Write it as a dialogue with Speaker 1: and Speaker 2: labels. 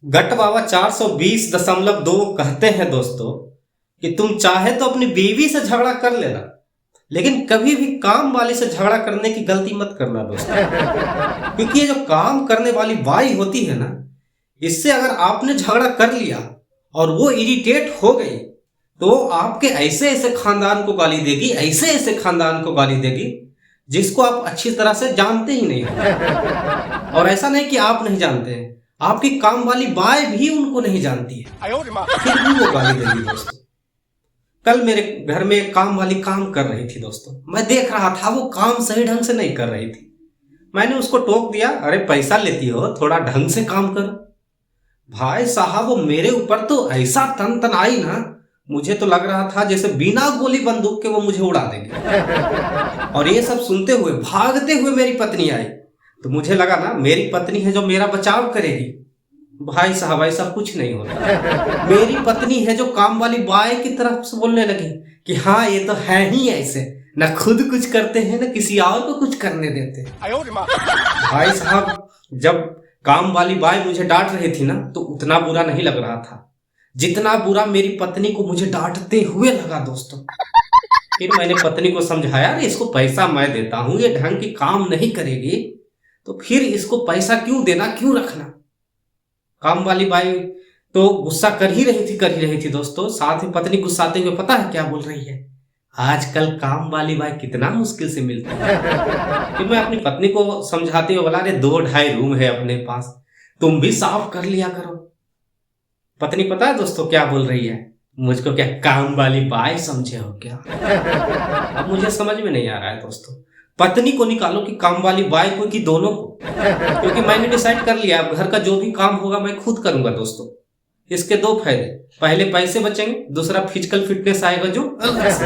Speaker 1: गट बाबा 420.2 कहते हैं दोस्तों कि तुम चाहे तो अपनी बीवी से झगड़ा कर लेना, लेकिन कभी भी काम वाली से झगड़ा करने की गलती मत करना दोस्तों। क्योंकि ये जो काम करने वाली बाई होती है ना, इससे अगर आपने झगड़ा कर लिया और वो इरिटेट हो गई तो आपके ऐसे ऐसे खानदान को गाली देगी, ऐसे ऐसे खानदान को गाली देगी जिसको आप अच्छी तरह से जानते ही नहीं हो। और ऐसा नहीं कि आप नहीं जानते हैं, आपकी काम वाली बाई भी उनको नहीं जानती है, फिर भी वो गाली देगी दोस्तों। कल मेरे घर में काम वाली काम कर रही थी दोस्तों, मैं देख रहा था वो काम सही ढंग से नहीं कर रही थी। मैंने उसको टोक दिया, अरे पैसा लेती हो, थोड़ा ढंग से काम करो। भाई साहब वो मेरे ऊपर तो ऐसा तन तन आई ना, मुझे तो लग रहा था जैसे बिना गोली बंदूक के वो मुझे उड़ा देंगे। और ये सब सुनते हुए भागते हुए मेरी पत्नी आई, तो मुझे लगा ना मेरी पत्नी है जो मेरा बचाव करेगी। भाई साहब ऐसा कुछ नहीं होता। मेरी पत्नी है जो काम वाली बाई की तरफ से बोलने लगी कि हाँ ये तो है ही ऐसे, ना खुद कुछ करते हैं ना किसी और को कुछ करने देते। भाई साहब जब काम वाली बाई मुझे डांट रही थी ना, तो उतना बुरा नहीं लग रहा था जितना बुरा मेरी पत्नी को मुझे डांटते हुए लगा दोस्तों। फिर मैंने पत्नी को समझाया, अरे इसको पैसा मैं देता हूं, ये ढंग की काम नहीं करेगी तो फिर इसको पैसा क्यों देना, क्यों रखना। काम वाली बाई तो गुस्सा कर ही रही थी दोस्तों। साथ ही पत्नी गुस्साते हुए पता है क्या बोल रही है, आजकल काम वाली बाई कितना मुश्किल से मिलती है। फिर मैं अपनी पत्नी को समझाते हुए बोला, अरे 2-2.5 रूम है अपने पास, तुम भी साफ कर लिया करो। पत्नी पता है दोस्तों क्या बोल रही है, मुझको क्या काम वाली बाई समझे हो क्या। अब मुझे समझ में नहीं आ रहा है दोस्तों, पत्नी को निकालो कि काम वाली बाई को कि दोनों को। क्योंकि मैंने डिसाइड कर लिया अब घर का जो भी काम होगा मैं खुद करूंगा दोस्तों। इसके 2 फायदे, पहले पैसे बचेंगे, दूसरा फिजिकल फिटनेस आएगा जो अलग से।